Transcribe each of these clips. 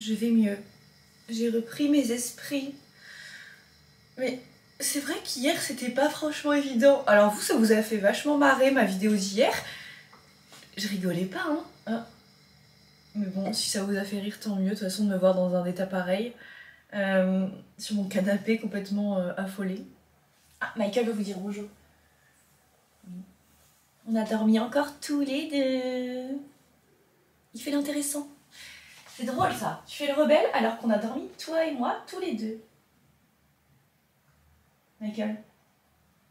Je vais mieux. J'ai repris mes esprits. Mais c'est vrai qu'hier c'était pas franchement évident. Alors vous, ça vous a fait vachement marrer ma vidéo d'hier. Je rigolais pas, hein. Mais bon, si ça vous a fait rire, tant mieux. De toute façon, de me voir dans un état pareil. Sur mon canapé complètement affolé. Ah, Michael veut vous dire bonjour. On a dormi encore tous les deux. Il fait l'intéressant. C'est drôle ça. Tu fais le rebelle alors qu'on a dormi, toi et moi, tous les deux. Michael.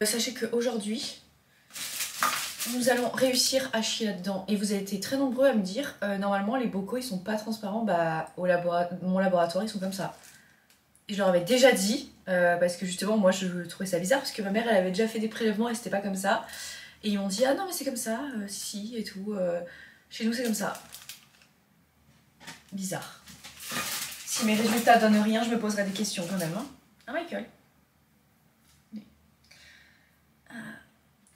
Sachez qu'aujourd'hui, nous allons réussir à chier là-dedans. Et vous avez été très nombreux à me dire, normalement les bocaux ils sont pas transparents, bah mon laboratoire ils sont comme ça. Et je leur avais déjà dit, parce que justement moi je trouvais ça bizarre, parce que ma mère elle avait déjà fait des prélèvements et c'était pas comme ça. Et ils m'ont dit, ah non mais c'est comme ça, si et tout, chez nous c'est comme ça. Bizarre. Si mes résultats donnent rien, je me poserai des questions quand même. Hein, Michael?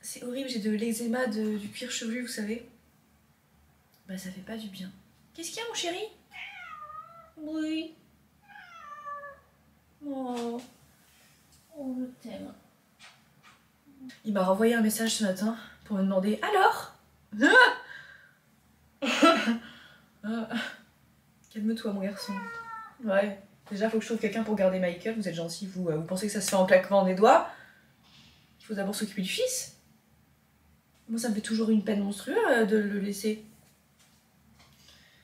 C'est horrible, j'ai de l'eczéma du cuir chevelu, vous savez. Bah ça fait pas du bien. Qu'est-ce qu'il y a mon chéri? Oui. Oh, je t'aime. Il m'a renvoyé un message ce matin pour me demander alors. Calme-toi mon garçon. Ouais, déjà faut que je trouve quelqu'un pour garder Michael, vous êtes gentil, vous pensez que ça se fait en claquement des doigts? Il faut d'abord s'occuper du fils. Moi ça me fait toujours une peine monstrueuse de le laisser.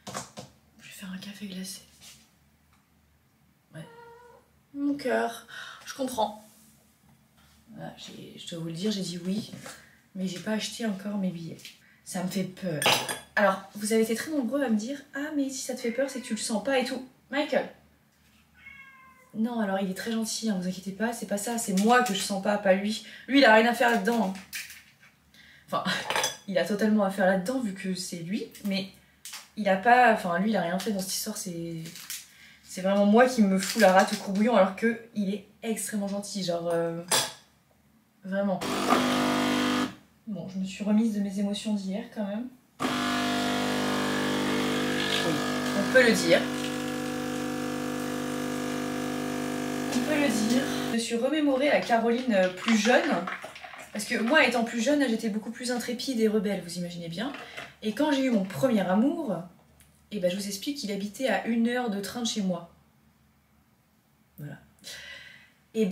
Je vais faire un café glacé. Ouais. Mon cœur, je comprends. Voilà, je dois vous le dire, j'ai dit oui, mais j'ai pas acheté encore mes billets. Ça me fait peur. Alors, vous avez été très nombreux à me dire « Ah, mais si ça te fait peur, c'est que tu le sens pas et tout. » Michael. Non, alors il est très gentil, hein, vous inquiétez pas, c'est pas ça, c'est moi que je sens pas lui. Lui, il a rien à faire là-dedans. Hein. Enfin, il a totalement à faire là-dedans vu que c'est lui, mais il a pas... Enfin, lui, il a rien fait dans cette histoire, c'est vraiment moi qui me fous la rate au courbouillon alors que il est extrêmement gentil, genre... Vraiment. Bon, je me suis remise de mes émotions d'hier quand même. Oui, on peut le dire. On peut le dire. Je me suis remémorée la Caroline plus jeune. Parce que moi, étant plus jeune, j'étais beaucoup plus intrépide et rebelle, vous imaginez bien. Et quand j'ai eu mon premier amour, et ben, je vous explique qu'il habitait à 1 heure de train de chez moi. Voilà. Et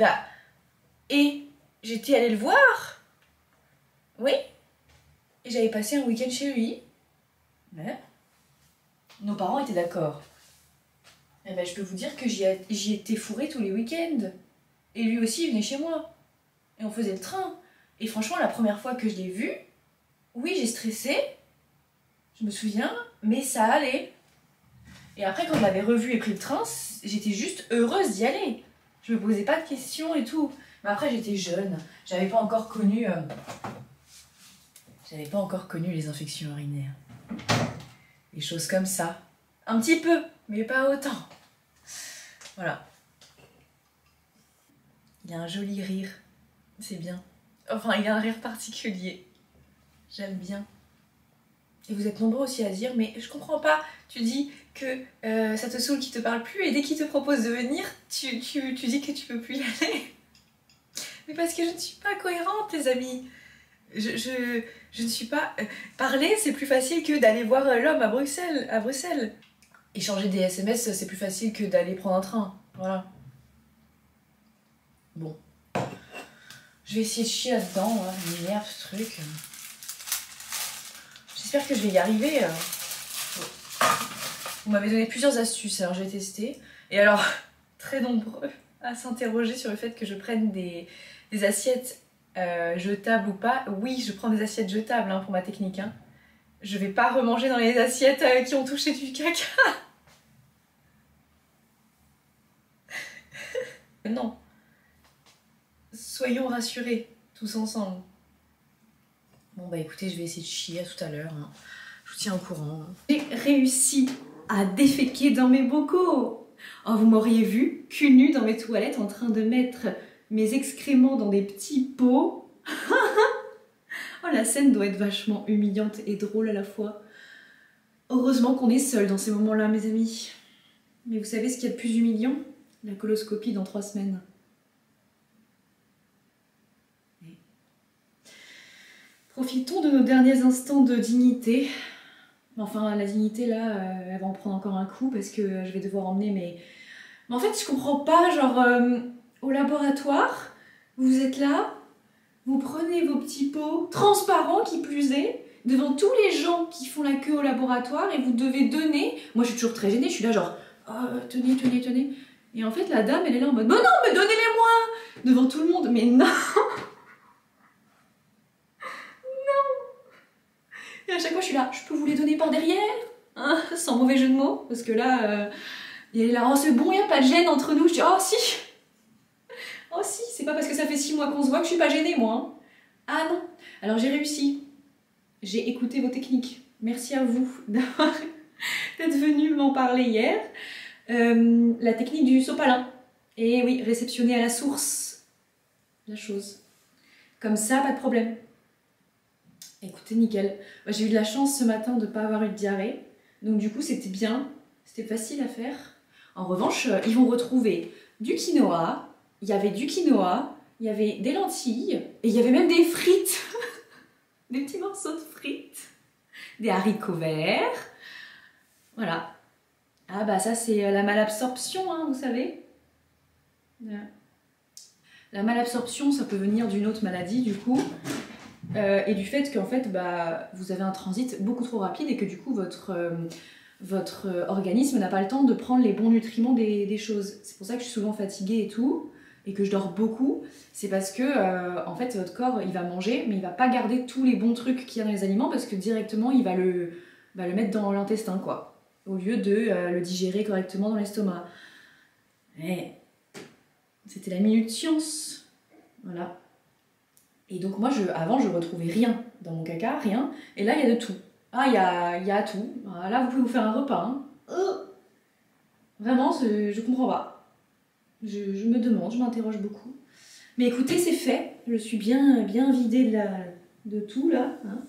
j'étais allée le voir. Oui. Et j'avais passé un week-end chez lui. Ouais. Nos parents étaient d'accord. Et ben, je peux vous dire que j'y étais fourrée tous les week-ends. Et lui aussi, il venait chez moi. Et on faisait le train. Et franchement, la première fois que je l'ai vu, oui, j'ai stressé. Je me souviens, mais ça allait. Et après, quand je l'avais revu et pris le train, j'étais juste heureuse d'y aller. Je me posais pas de questions et tout. Mais après, j'étais jeune. J'avais pas encore connu... J'avais pas encore connu les infections urinaires. Des choses comme ça. Un petit peu, mais pas autant. Voilà. Il a un joli rire. C'est bien. Enfin, il a un rire particulier. J'aime bien. Et vous êtes nombreux aussi à dire, mais je comprends pas. Tu dis que ça te saoule qu'il te parle plus et dès qu'il te propose de venir, tu dis que tu peux plus y aller. Mais parce que je ne suis pas cohérente, les amis. Je ne suis pas... Parler, c'est plus facile que d'aller voir l'homme à Bruxelles. Échanger des SMS, c'est plus facile que d'aller prendre un train. Voilà. Bon. Je vais essayer de chier là-dedans. Hein. Merde, ce truc. J'espère que je vais y arriver. Vous m'avez donné plusieurs astuces, alors j'ai testé. Et alors, très nombreux à s'interroger sur le fait que je prenne des assiettes jetables ou pas. Oui, je prends des assiettes jetables hein, pour ma technique. Hein. Je vais pas remanger dans les assiettes qui ont touché du caca. Non. Soyons rassurés, tous ensemble. Bon bah écoutez, je vais essayer de chier à tout à l'heure. Hein. Je vous tiens au courant. Hein. J'ai réussi à déféquer dans mes bocaux. Oh, vous m'auriez vu cul nu dans mes toilettes en train de mettre mes excréments dans des petits pots. Oh, la scène doit être vachement humiliante et drôle à la fois. Heureusement qu'on est seul dans ces moments-là, mes amis. Mais vous savez ce qu'il y a de plus humiliant? La coloscopie dans 3 semaines. Profitons de nos derniers instants de dignité. Enfin, la dignité, là, elle va en prendre encore un coup parce que je vais devoir emmener mes... Mais en fait, je comprends pas, genre, au laboratoire, vous êtes là, vous prenez vos petits pots transparents qui plus est, devant tous les gens qui font la queue au laboratoire et vous devez donner... Moi, je suis toujours très gênée, je suis là genre, oh, tenez, tenez, tenez. Et en fait, la dame, elle est là en mode, mais non, mais donnez-les-moi devant tout le monde. Mais non. Et à chaque fois, je suis là, je peux vous les donner par derrière, hein, sans mauvais jeu de mots, parce que là, il est là, oh c'est bon, il n'y a pas de gêne entre nous. Je dis, oh si, c'est pas parce que ça fait 6 mois qu'on se voit que je suis pas gênée, moi. Hein. Ah non, alors j'ai réussi, j'ai écouté vos techniques. Merci à vous d'être venu m'en parler hier. La technique du sopalin. Et oui, réceptionner à la source la chose. Comme ça, pas de problème. Écoutez, nickel. J'ai eu de la chance ce matin de ne pas avoir eu de diarrhée. Donc du coup, c'était bien. C'était facile à faire. En revanche, ils vont retrouver du quinoa. Il y avait du quinoa. Il y avait des lentilles. Et il y avait même des frites. Des petits morceaux de frites. Des haricots verts. Voilà. Ah bah ça, c'est la malabsorption, hein, vous savez. La malabsorption, ça peut venir d'une autre maladie, du coup. Et du fait qu'en fait, bah, vous avez un transit beaucoup trop rapide et que du coup, votre organisme n'a pas le temps de prendre les bons nutriments des choses. C'est pour ça que je suis souvent fatiguée et tout, et que je dors beaucoup. C'est parce que, en fait, votre corps, il va manger, mais il va pas garder tous les bons trucs qu'il y a dans les aliments parce que directement, il va le mettre dans l'intestin, quoi. Au lieu de le digérer correctement dans l'estomac. Ouais. C'était la minute science. Voilà. Et donc moi, avant, je retrouvais rien dans mon caca, rien. Et là, il y a de tout. Ah, il y a tout. Là, vous pouvez vous faire un repas. Hein. Vraiment, je comprends pas. Je me demande, je m'interroge beaucoup. Mais écoutez, c'est fait. Je suis bien vidée de tout, là. Hein.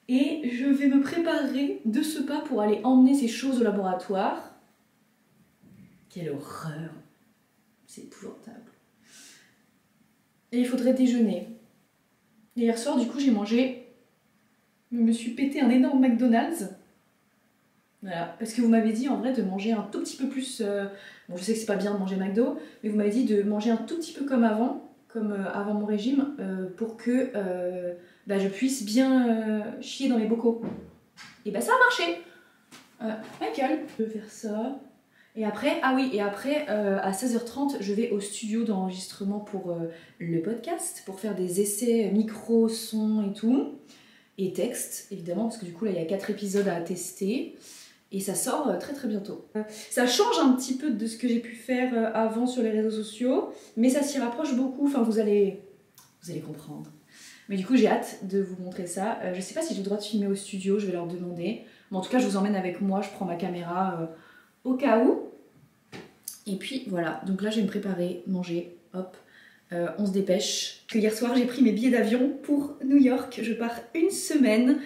Et je vais me préparer de ce pas pour aller emmener ces choses au laboratoire. Quelle horreur. C'est épouvantable. Et il faudrait déjeuner. Et hier soir, du coup, j'ai mangé... Je me suis pété un énorme McDonald's. Voilà. Parce que vous m'avez dit, en vrai, de manger un tout petit peu plus... Bon, je sais que c'est pas bien de manger McDo, mais vous m'avez dit de manger un tout petit peu comme avant mon régime, pour que je puisse bien chier dans mes bocaux. Et bah ça a marché. Michael, je vais faire ça... Et après, à 16h30, je vais au studio d'enregistrement pour le podcast, pour faire des essais micro, son et tout, et texte, évidemment, parce que du coup, là, il y a 4 épisodes à tester, et ça sort très très bientôt. Ça change un petit peu de ce que j'ai pu faire avant sur les réseaux sociaux, mais ça s'y rapproche beaucoup, enfin, vous allez comprendre. Mais du coup, j'ai hâte de vous montrer ça. Je sais pas si j'ai le droit de filmer au studio, je vais leur demander. Mais en tout cas, je vous emmène avec moi, je prends ma caméra... au cas où. Et puis voilà, donc là je vais me préparer, manger, hop, on se dépêche. Hier soir j'ai pris mes billets d'avion pour New York, je pars 1 semaine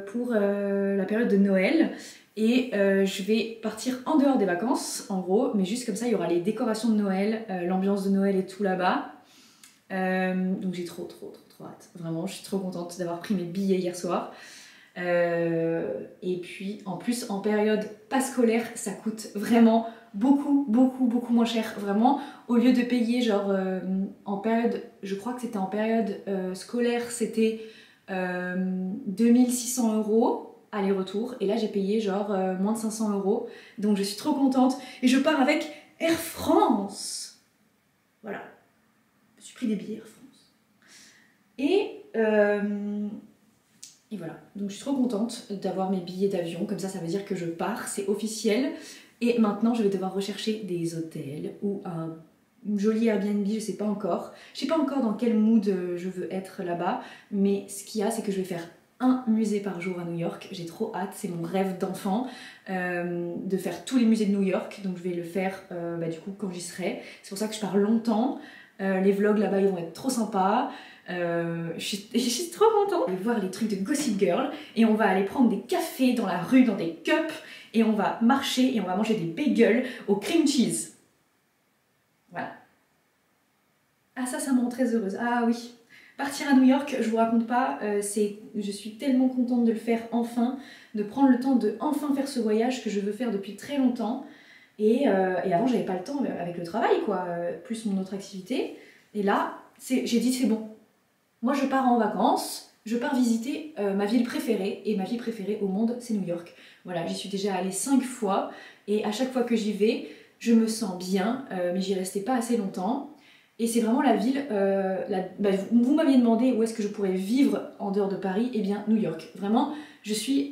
pour la période de Noël et je vais partir en dehors des vacances en gros, mais juste comme ça il y aura les décorations de Noël, l'ambiance de Noël et tout là-bas. Donc j'ai trop hâte, vraiment je suis trop contente d'avoir pris mes billets hier soir. Et puis en plus en période pas scolaire ça coûte vraiment beaucoup moins cher, vraiment au lieu de payer genre en période, je crois que c'était en période scolaire c'était 2600 € aller-retour et là j'ai payé genre moins de 500 €, donc je suis trop contente et je pars avec Air France. Voilà, je me suis pris des billets Air France et voilà, donc je suis trop contente d'avoir mes billets d'avion, comme ça veut dire que je pars, c'est officiel. Et maintenant je vais devoir rechercher des hôtels ou un joli Airbnb, je sais pas encore. Je sais pas encore dans quel mood je veux être là-bas, mais ce qu'il y a c'est que je vais faire un musée par jour à New York. J'ai trop hâte, c'est mon rêve d'enfant de faire tous les musées de New York, donc je vais le faire du coup quand j'y serai. C'est pour ça que je pars longtemps, les vlogs là-bas ils vont être trop sympas. Je suis trop contente. On va voir les trucs de Gossip Girl et on va aller prendre des cafés dans la rue, dans des cups et on va marcher et on va manger des bagels au cream cheese. Voilà. Ah ça me rend très heureuse. Ah oui. Partir à New York, je vous raconte pas, je suis tellement contente de le faire enfin, de prendre le temps de enfin faire ce voyage que je veux faire depuis très longtemps. Et avant, j'avais pas le temps avec le travail, quoi, plus mon autre activité. Et là, j'ai dit c'est bon. Moi, je pars en vacances, je pars visiter ma ville préférée. Et ma ville préférée au monde, c'est New York. Voilà, j'y suis déjà allée 5 fois. Et à chaque fois que j'y vais, je me sens bien, mais j'y restais pas assez longtemps. Et c'est vraiment la ville, vous m'aviez demandé où est-ce que je pourrais vivre en dehors de Paris, et bien New York. Vraiment, je suis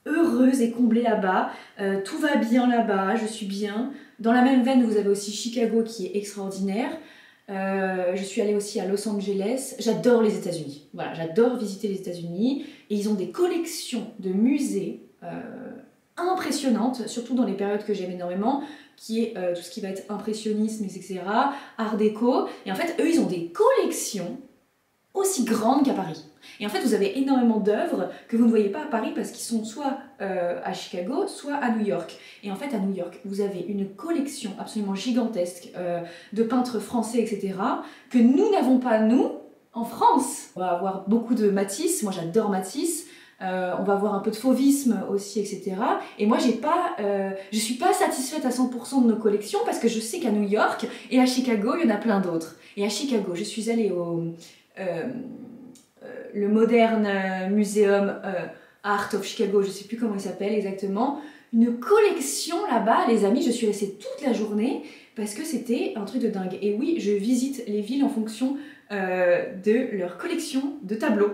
heureuse et comblée là-bas, tout va bien là-bas, je suis bien. Dans la même veine, vous avez aussi Chicago qui est extraordinaire. Je suis allée aussi à Los Angeles. J'adore les États-Unis. Voilà, j'adore visiter les États-Unis. Et ils ont des collections de musées impressionnantes, surtout dans les périodes que j'aime énormément, qui est tout ce qui va être impressionnisme, etc., art déco. Et en fait, eux, ils ont des collections aussi grandes qu'à Paris. Et en fait, vous avez énormément d'œuvres que vous ne voyez pas à Paris parce qu'ils sont soit à Chicago, soit à New York. Et en fait, à New York, vous avez une collection absolument gigantesque de peintres français, etc., que nous n'avons pas, nous, en France. On va avoir beaucoup de Matisse, moi j'adore Matisse. On va avoir un peu de fauvisme aussi, etc. Et moi, je suis pas satisfaite à 100% de nos collections parce que je sais qu'à New York et à Chicago, il y en a plein d'autres. Et à Chicago, je suis allée au le Modern Museum Art of Chicago, je sais plus comment il s'appelle exactement. Une collection là-bas, les amis, je suis restée toute la journée parce que c'était un truc de dingue. Et oui, je visite les villes en fonction de leur collection de tableaux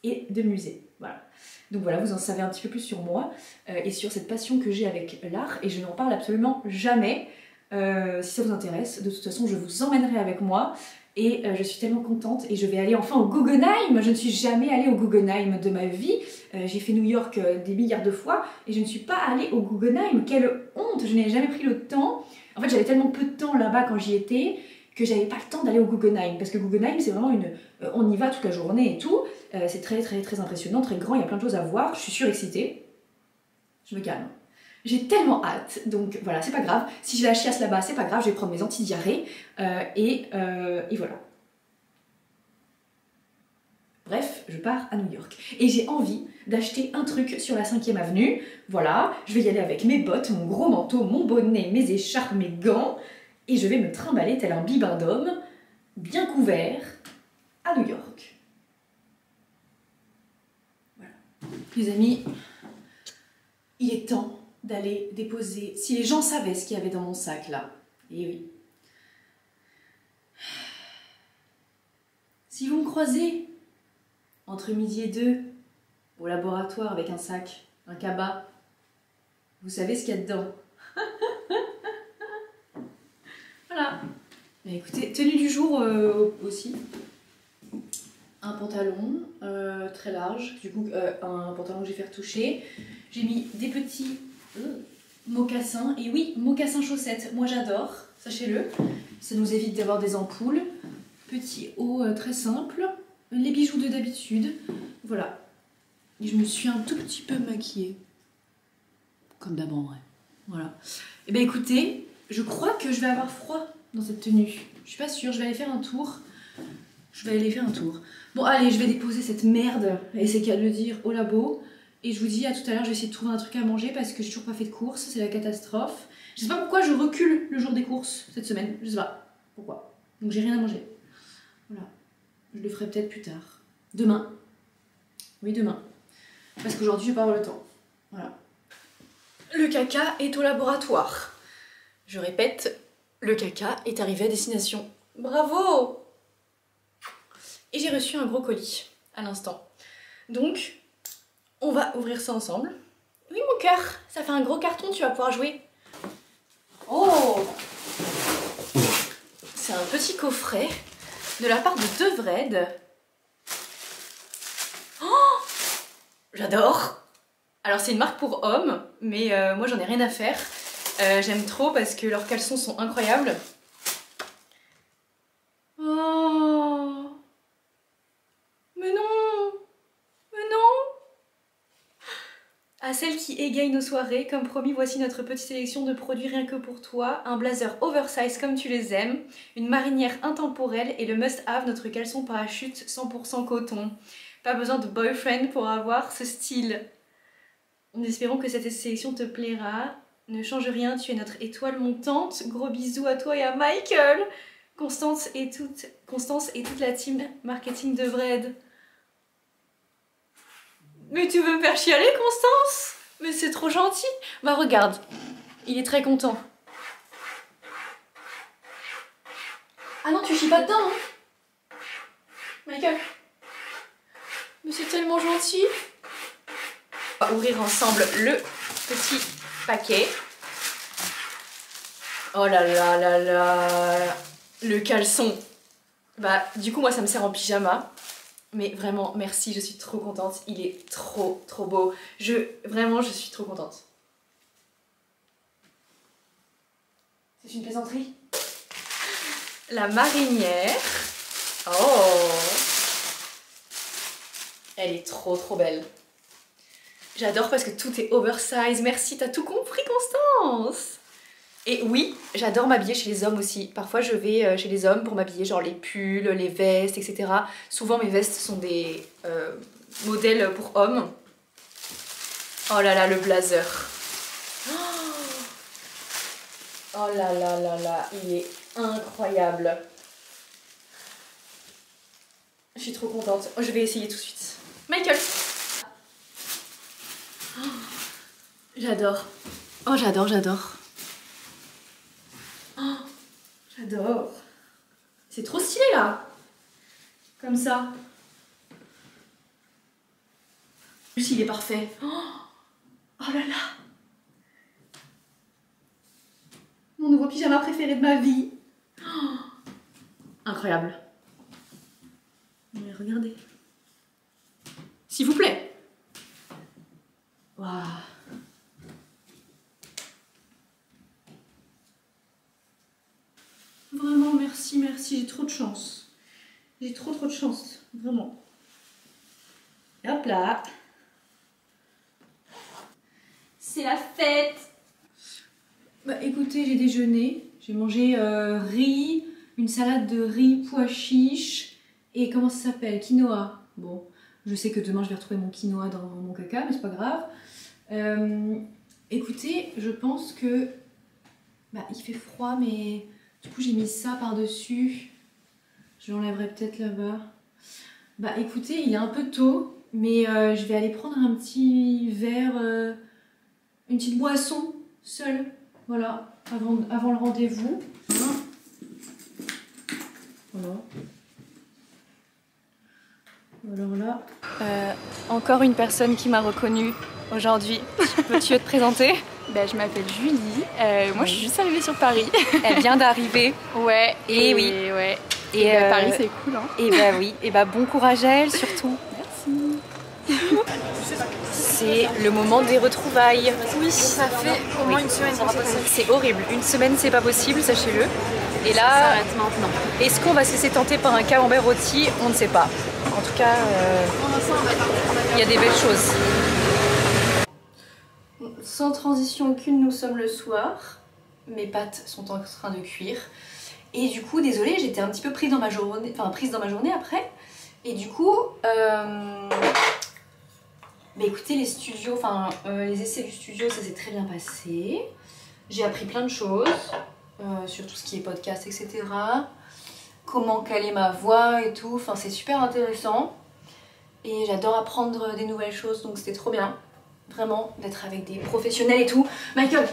et de musées. Voilà. Donc voilà, vous en savez un petit peu plus sur moi et sur cette passion que j'ai avec l'art, et je n'en parle absolument jamais. Si ça vous intéresse, de toute façon, je vous emmènerai avec moi, et je suis tellement contente, et je vais aller enfin au Guggenheim. Je ne suis jamais allée au Guggenheim de ma vie. J'ai fait New York des milliards de fois, et je ne suis pas allée au Guggenheim. Quelle honte, je n'ai jamais pris le temps. En fait, j'avais tellement peu de temps là-bas quand j'y étais, que j'avais pas le temps d'aller au Guggenheim, parce que Guggenheim, c'est vraiment on y va toute la journée et tout. C'est très très très impressionnant, très grand, il y a plein de choses à voir, je suis surexcitée. Je me calme. J'ai tellement hâte, donc voilà, c'est pas grave. Si j'ai la chiasse là-bas, c'est pas grave, je vais prendre mes antidiarrhées, et voilà. Bref, je pars à New York. Et j'ai envie d'acheter un truc sur la 5e avenue. Voilà, je vais y aller avec mes bottes, mon gros manteau, mon bonnet, mes écharpes, mes gants, et je vais me trimballer tel un bibin d'homme, bien couvert, à New York. Voilà. Les amis, il est temps d'aller déposer... Si les gens savaient ce qu'il y avait dans mon sac, là. Eh oui. Si vous me croisez entre midi et 2 au laboratoire avec un sac, un cabas, vous savez ce qu'il y a dedans. Voilà. Mais écoutez, tenue du jour aussi. Un pantalon très large, du coup un pantalon que j'ai fait retoucher. J'ai mis des petits mocassins, et oui, mocassins chaussettes, moi j'adore, sachez-le. Ça nous évite d'avoir des ampoules. Petit haut très simple, les bijoux de d'habitude, voilà. Et je me suis un tout petit peu maquillée, comme d'hab en vrai. Voilà. Et bien écoutez, je crois que je vais avoir froid dans cette tenue. Je suis pas sûre, je vais aller faire un tour. Bon allez, je vais déposer cette merde, et c'est qu'à le dire, au labo. Et je vous dis à tout à l'heure, je vais essayer de trouver un truc à manger parce que j'ai toujours pas fait de courses, c'est la catastrophe. Je sais pas pourquoi je recule le jour des courses cette semaine, je sais pas pourquoi. Donc j'ai rien à manger. Voilà. Je le ferai peut-être plus tard. Demain. Oui, demain. Parce qu'aujourd'hui, je vais pas avoir le temps. Voilà. Le caca est au laboratoire. Je répète, le caca est arrivé à destination. Bravo! Et j'ai reçu un gros colis à l'instant. Donc, on va ouvrir ça ensemble. Oui, mon cœur, ça fait un gros carton, tu vas pouvoir jouer. Oh! C'est un petit coffret de la part de Devred. Oh! J'adore! Alors, c'est une marque pour hommes, mais moi, j'en ai rien à faire. J'aime trop parce que leurs caleçons sont incroyables. Oh! Mais non! Mais non! Ah, celle qui égaye nos soirées. Comme promis, voici notre petite sélection de produits rien que pour toi. Un blazer oversize comme tu les aimes, une marinière intemporelle et le must-have, notre caleçon parachute 100% coton. Pas besoin de boyfriend pour avoir ce style. En espérant que cette sélection te plaira. Ne change rien, tu es notre étoile montante. Gros bisous à toi et à Michael. Constance et toute la team marketing de Vred. Mais tu veux me faire chialer, Constance? Mais c'est trop gentil. Bah regarde, il est très content. Ah non, tu chies pas dedans, hein, Michael? Mais c'est tellement gentil. On va ouvrir ensemble le petit paquet. Oh là là là là. Le caleçon. Bah du coup moi ça me sert en pyjama. Mais vraiment merci, je suis trop contente. Il est trop beau. Vraiment je suis trop contente. C'est une plaisanterie. La marinière. Oh. Elle est trop belle. J'adore parce que tout est oversize. Merci, t'as tout compris, Constance. Et oui, j'adore m'habiller chez les hommes aussi. Parfois je vais chez les hommes pour m'habiller, genre les pulls, les vestes, etc. Souvent mes vestes sont des modèles pour hommes. Oh là là, le blazer. Oh là là là là, il est incroyable. Je suis trop contente. Je vais essayer tout de suite. Michael. Oh, j'adore. Oh j'adore. Oh, j'adore. C'est trop stylé là. Comme ça. Lui, il est parfait. Oh là là. Mon nouveau pyjama préféré de ma vie. Oh, incroyable. Mais regardez. S'il vous plaît. Waouh. Vraiment, merci, j'ai trop de chance. J'ai trop de chance, vraiment. Et hop là. C'est la fête. Bah écoutez, j'ai déjeuné. J'ai mangé riz, une salade de riz, pois chiches et comment ça s'appelle? Quinoa. Bon, je sais que demain je vais retrouver mon quinoa dans mon caca, mais c'est pas grave. Écoutez, je pense que... Bah il fait froid, mais... Du coup j'ai mis ça par-dessus. Je l'enlèverai peut-être là-bas. Bah écoutez, il est un peu tôt, mais je vais aller prendre un petit verre, une petite boisson seule, voilà, avant le rendez-vous. Voilà. Alors là... encore une personne qui m'a reconnue aujourd'hui. Peux-tu te présenter? Ben, je m'appelle Julie, moi je suis juste arrivée sur Paris. Elle vient d'arriver. Ouais, et oui. Ouais. Et Paris c'est cool, hein. Et bah oui, et bah bon courage à elle surtout. Merci. C'est le moment des retrouvailles. Oui, ça fait au moins une semaine qu'on va passer. C'est horrible, une semaine c'est pas possible, sachez-le. Et là, ça s'arrête maintenant. Est-ce qu'on va se laisser tenter par un camembert rôti? On ne sait pas. En tout cas, il y a des belles choses. Sans transition aucune, nous sommes le soir. Mes pâtes sont en train de cuire. Et du coup, désolée, j'étais un petit peu prise dans ma journée, après. Et du coup, bah écoutez, les studios, les essais du studio, ça s'est très bien passé. J'ai appris plein de choses sur tout ce qui est podcast, etc. Comment caler ma voix et tout. Enfin, c'est super intéressant. Et j'adore apprendre des nouvelles choses, donc c'était trop bien. Vraiment, d'être avec des professionnels et tout. Michael!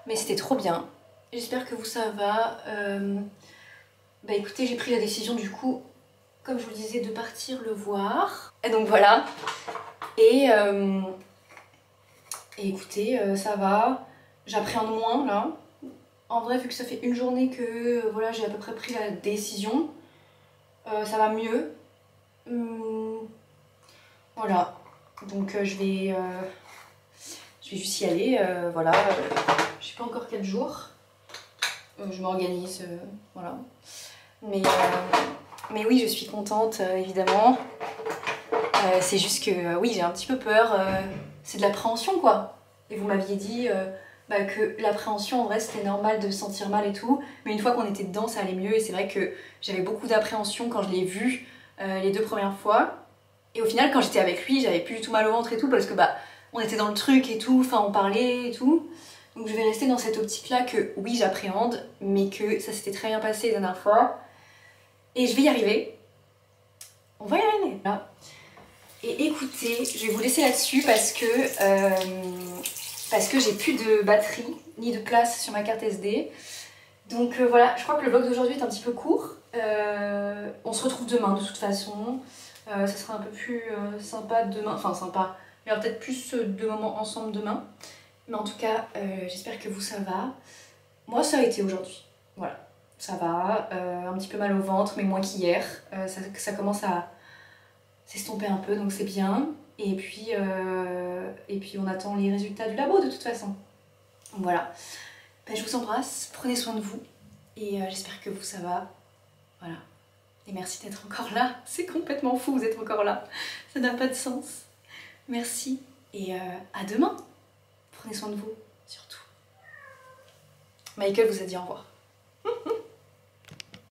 Mais c'était trop bien. J'espère que vous ça va. Bah écoutez, j'ai pris la décision du coup, comme je vous le disais, de partir le voir. Et donc voilà. Et écoutez, ça va. J'appréhende moins là. En vrai, vu que ça fait une journée que voilà, j'ai à peu près pris la décision, ça va mieux. Voilà. Donc je vais juste y aller. Voilà. Je sais pas encore quel jour. Je m'organise. Voilà. Mais oui, je suis contente, évidemment. C'est juste que oui, j'ai un petit peu peur. C'est de l'appréhension quoi. Et vous m'aviez dit que l'appréhension en vrai c'était normal de se sentir mal et tout. Mais une fois qu'on était dedans ça allait mieux. Et c'est vrai que j'avais beaucoup d'appréhension quand je l'ai vu les 2 premières fois. Et au final quand j'étais avec lui j'avais plus du tout mal au ventre et tout parce que on était dans le truc et tout, enfin on parlait et tout. Donc je vais rester dans cette optique là que oui j'appréhende mais que ça s'était très bien passé la dernière fois. Et je vais y arriver. On va y arriver là. Et écoutez, je vais vous laisser là-dessus parce que j'ai plus de batterie ni de place sur ma carte SD. Donc voilà, je crois que le vlog d'aujourd'hui est un petit peu court. On se retrouve demain de toute façon. Ça sera un peu plus sympa demain. Enfin sympa, il y aura peut-être plus de moments ensemble demain. Mais en tout cas, j'espère que vous ça va. Moi ça a été aujourd'hui. Voilà, ça va. Un petit peu mal au ventre mais moins qu'hier. Ça commence à s'estomper un peu donc c'est bien. Et puis on attend les résultats du labo de toute façon. Donc voilà. Je vous embrasse, prenez soin de vous. Et j'espère que vous ça va. Voilà. Et merci d'être encore là. C'est complètement fou, vous êtes encore là. Ça n'a pas de sens. Merci. Et à demain. Prenez soin de vous, surtout. Michael vous a dit au revoir.